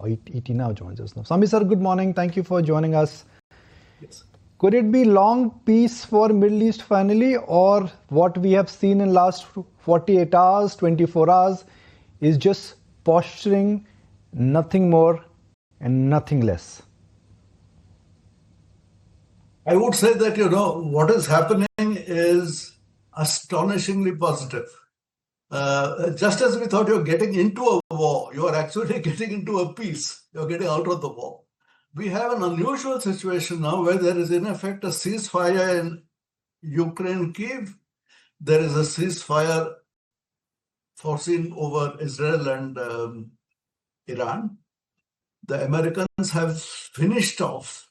ET now joins us now. Swami sir, good morning. Thank you for joining us. Yes. Could it be long peace for Middle East finally, or what we have seen in last 48 hours, 24 hours is just posturing, nothing more and nothing less? I would say that, what is happening is astonishingly positive. Just as we thought you're getting into a war, you are actually getting into a peace. You're getting out of the war. We have an unusual situation now where there is in effect a ceasefire in Ukraine, Kyiv. There is a ceasefire foreseen over Israel and Iran. The Americans have finished off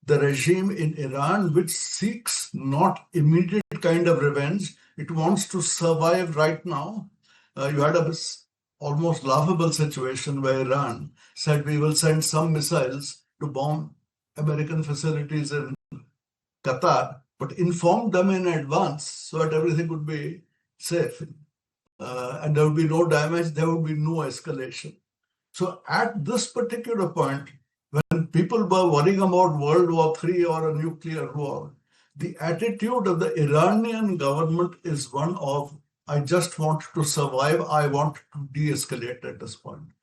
the regime in Iran, which seeks not immediate kind of revenge. It wants to survive right now. You had a almost laughable situation where Iran said we will send some missiles to bomb American facilities in Qatar, but informed them in advance so that everything would be safe. And there would be no damage, there would be no escalation. So at this particular point, when people were worrying about World War III or a nuclear war, the attitude of the Iranian government is one of, I just want to survive, I want to de-escalate at this point.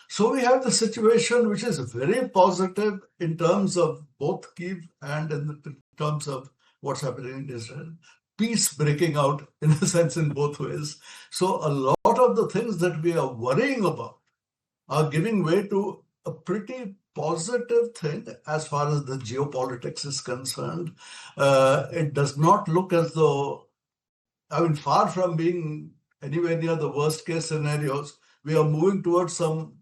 So we have the situation which is very positive in terms of both Kyiv and in terms of what's happening in Israel. Peace breaking out, in a sense, in both ways. So a lot of the things that we are worrying about are giving way to a pretty positive thing as far as the geopolitics is concerned. It does not look as though, far from being anywhere near the worst case scenarios, we are moving towards some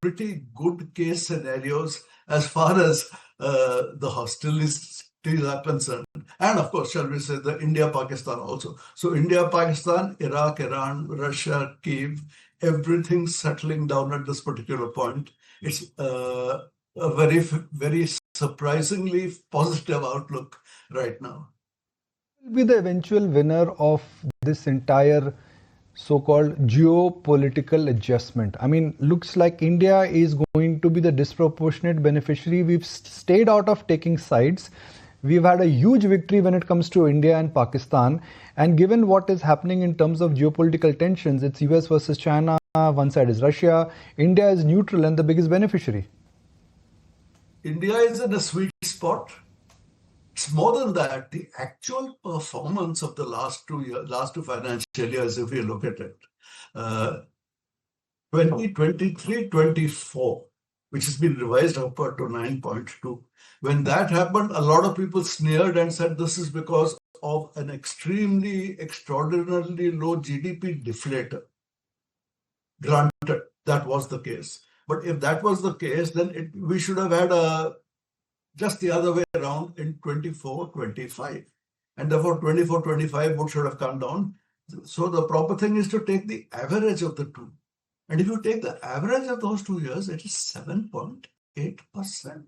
pretty good case scenarios as far as the hostilities are concerned. And of course, shall we say, the India-Pakistan also. So India-Pakistan, Iraq, Iran, Russia, Kyiv, everything settling down at this particular point. It's a very, very surprisingly positive outlook right now. Will be the eventual winner of this entire so-called geopolitical adjustment? Looks like India is going to be the disproportionate beneficiary. We've stayed out of taking sides. We've had a huge victory when it comes to India and Pakistan. And given what is happening in terms of geopolitical tensions, it's US versus China, one side is Russia, India is neutral and the biggest beneficiary. India is in a sweet spot. It's more than that. The actual performance of the last two financial years, if you look at it, 2023-24, which has been revised upward to 9.2. When that happened, a lot of people sneered and said this is because of an extraordinarily low GDP deflator. Granted, that was the case. But if that was the case, then we should have had just the other way around in 24-25. And therefore, 24-25 would should have come down. So the proper thing is to take the average of the two. And if you take the average of those 2 years, it is 7.8%.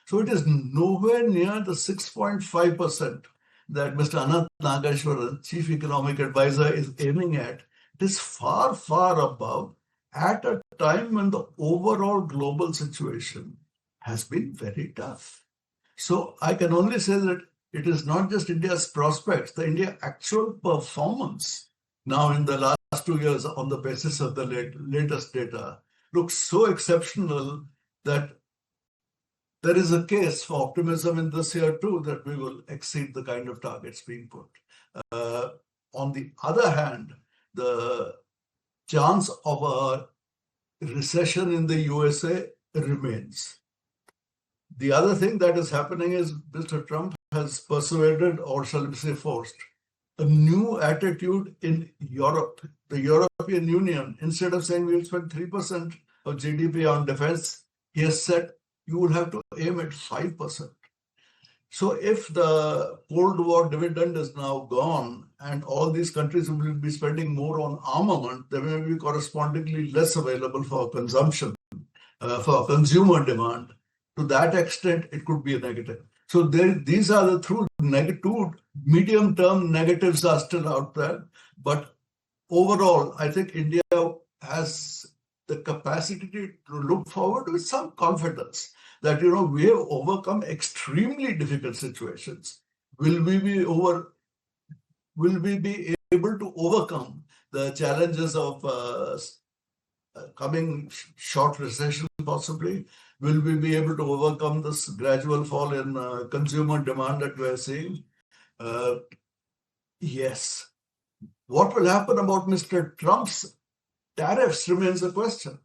So it is nowhere near the 6.5% that Mr. Anant Nageshwaran, Chief Economic Advisor, is aiming at. It is far, far above at a time when the overall global situation has been very tough. So I can only say that it is not just India's prospects, the India actual performance now in the last 2 years on the basis of the latest data looks so exceptional that there is a case for optimism in this year too, that we will exceed the kind of targets being put. On the other hand, the chance of a recession in the USA remains. The other thing that is happening is Mr. Trump has persuaded, or shall we say forced, a new attitude in Europe. The European Union, instead of saying we'll spend 3% of GDP on defense, he has said you will have to aim at 5%. So if the Cold War dividend is now gone and all these countries will be spending more on armament, there may be correspondingly less available for consumption, for consumer demand. To that extent, it could be a negative. So these are the two medium-term negatives are still out there. But overall, I think India has the capacity to look forward with some confidence that, we have overcome extremely difficult situations. Will we be able to overcome the challenges of coming short recession possibly? Will we be able to overcome this gradual fall in consumer demand that we're seeing? Yes. What will happen about Mr. Trump's tariffs remains a question.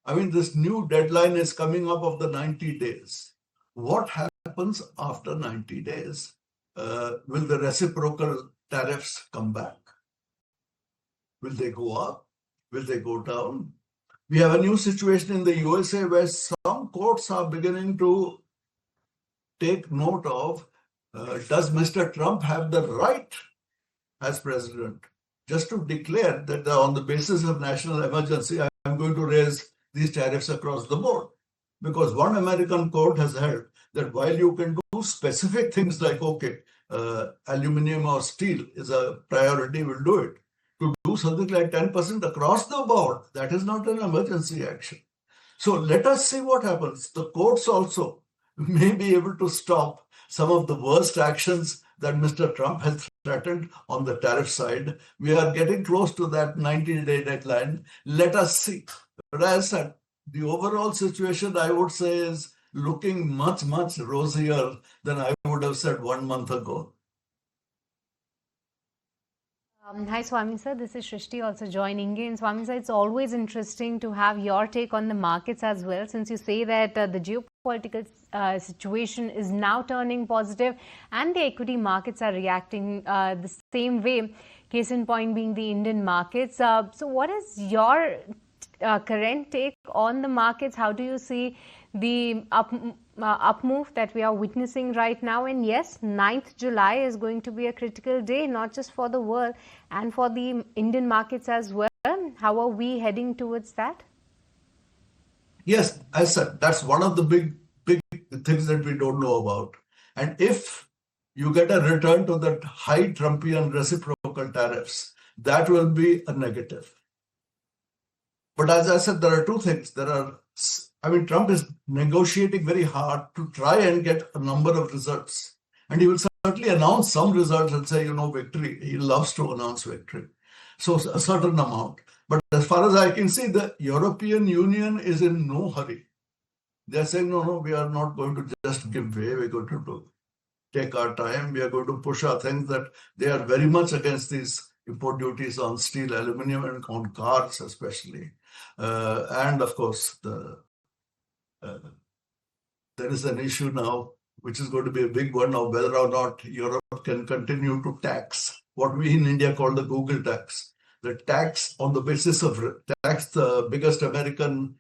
I mean, this new deadline is coming up of the 90 days. What happens after 90 days? Will the reciprocal tariffs come back? Will they go up? Will they go down? We have a new situation in the USA where some courts are beginning to take note of, does Mr. Trump have the right as president just to declare that on the basis of national emergency, I'm going to raise these tariffs across the board? Because one American court has held that while you can do specific things like, okay, aluminum or steel is a priority, we'll do it. To do something like 10% across the board, that is not an emergency action. So let us see what happens. The courts also may be able to stop some of the worst actions that Mr. Trump has threatened on the tariff side. We are getting close to that 90-day deadline. Let us see. But as I said, the overall situation, I would say, is looking much, much rosier than I would have said 1 month ago. Hi Swami sir, this is Shrishti also joining in. Swami sir, it's always interesting to have your take on the markets as well, since you say that the geopolitical situation is now turning positive and the equity markets are reacting the same way, case in point being the Indian markets. So what is your current take on the markets? How do you see the up move that we are witnessing right now? And yes, 9th July is going to be a critical day, not just for the world and for the Indian markets as well. How are we heading towards that? Yes, I said that's one of the big things that we don't know about. And if you get a return to that high Trumpian reciprocal tariffs, that will be a negative. But as I said, there are two things. Trump is negotiating very hard to try and get a number of results. And he will certainly announce some results and say, victory. He loves to announce victory. So a certain amount. But as far as I can see, the European Union is in no hurry. They're saying, no, we are not going to just give way. We're going to take our time. We are going to push our things that they are very much against these import duties on steel, aluminum, and on cars especially. And of course, there is an issue now, which is going to be a big one, of whether or not Europe can continue to tax what we in India call the Google tax. The tax on the basis of tax the biggest American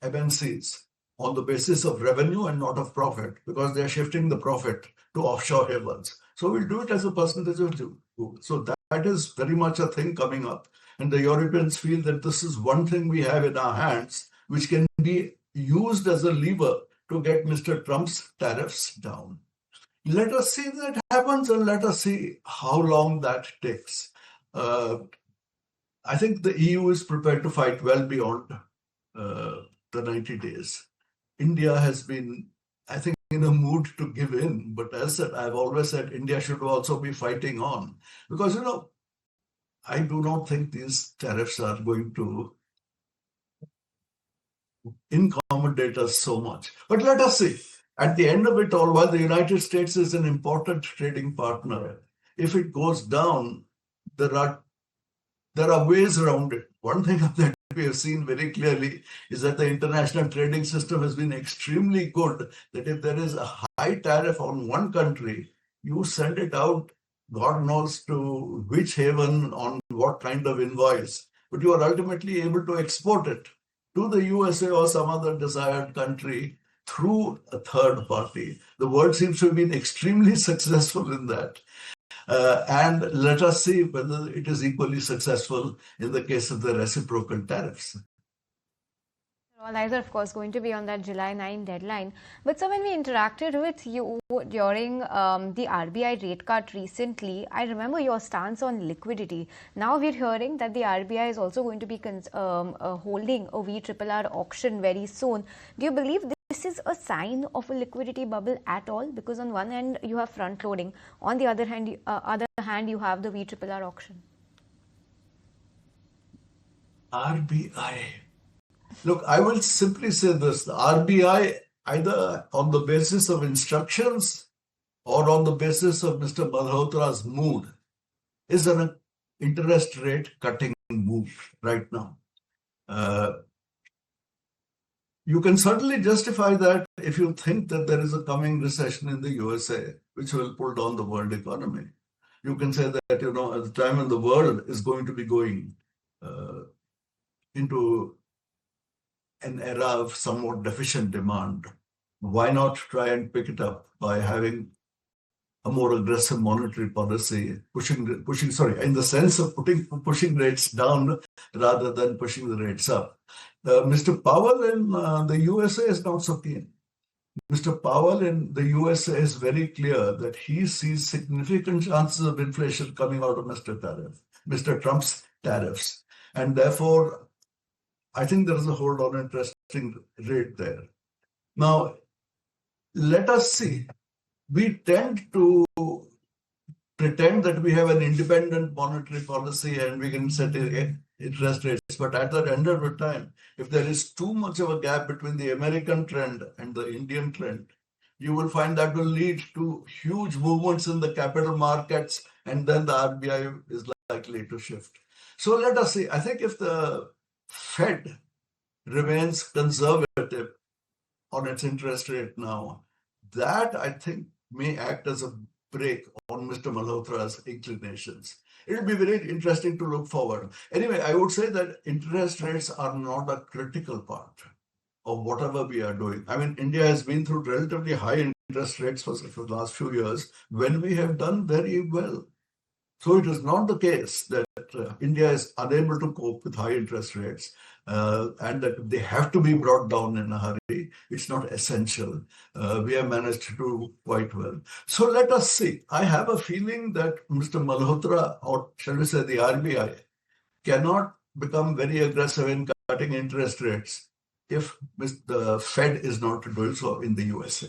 MNCs on the basis of revenue and not of profit, because they're shifting the profit to offshore havens. So we'll do it as a percentage of Google. So that is very much a thing coming up. And the Europeans feel that this is one thing we have in our hands, which can be used as a lever to get Mr. Trump's tariffs down. Let us see that happens, and let us see how long that takes. I think the EU is prepared to fight well beyond the 90 days. India has been, I think, in a mood to give in. But as I said, I've always said India should also be fighting on. Because, I do not think these tariffs are going to incommodate us so much. But let us see. At the end of it all, while the United States is an important trading partner, if it goes down, there are ways around it. One thing that we have seen very clearly is that the international trading system has been extremely good, that if there is a high tariff on one country, you send it out, God knows to which haven, on what kind of invoice, but you are ultimately able to export it to the USA or some other desired country through a third party. The world seems to have been extremely successful in that. And let us see whether it is equally successful in the case of the reciprocal tariffs. All eyes are, of course, going to be on that July 9 deadline. But so when we interacted with you during the RBI rate cut recently, I remember your stance on liquidity. Now we're hearing that the RBI is also going to be holding a VRRR auction very soon. Do you believe this is a sign of a liquidity bubble at all? Because on one hand you have front loading, on the other hand you have the VRRR auction. RBI. Look, I will simply say this. The RBI, either on the basis of instructions or on the basis of Mr. Malhotra's mood, is an interest rate cutting move right now. You can certainly justify that if you think that there is a coming recession in the USA, which will pull down the world economy. You can say that, at the time when the world is going to be going into an era of somewhat deficient demand, why not try and pick it up by having a more aggressive monetary policy, pushing, in the sense of pushing rates down rather than pushing the rates up. Mr. Powell in the USA is not so keen. Mr. Powell in the USA is very clear that he sees significant chances of inflation coming out of Mr. Trump's tariffs. And therefore, I think there is a hold on interesting rate there. Now, let us see. We tend to pretend that we have an independent monetary policy and we can set interest rates. But at the end of the time, if there is too much of a gap between the American trend and the Indian trend, you will find that will lead to huge movements in the capital markets, and then the RBI is likely to shift. So let us see. I think if the Fed remains conservative on its interest rate now, that I think may act as a brake on Mr. Malhotra's inclinations. It will be very interesting to look forward. Anyway, I would say that interest rates are not a critical part of whatever we are doing. I mean, India has been through relatively high interest rates for the last few years when we have done very well. So it is not the case that India is unable to cope with high interest rates and that they have to be brought down in a hurry. It's not essential. We have managed to do quite well. So let us see. I have a feeling that Mr. Malhotra, or shall we say the RBI, cannot become very aggressive in cutting interest rates if the Fed is not doing so in the USA.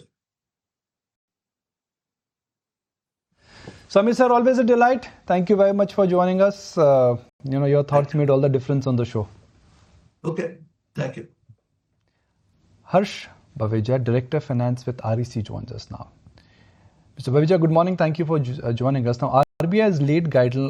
Swami sir, always a delight. Thank you very much for joining us. Your thoughts made all the difference on the show. Okay, thank you. Harsh Baveja, Director of Finance with REC, joins us now. Mr. Baveja, good morning. Thank you for joining us. Now, RBI has laid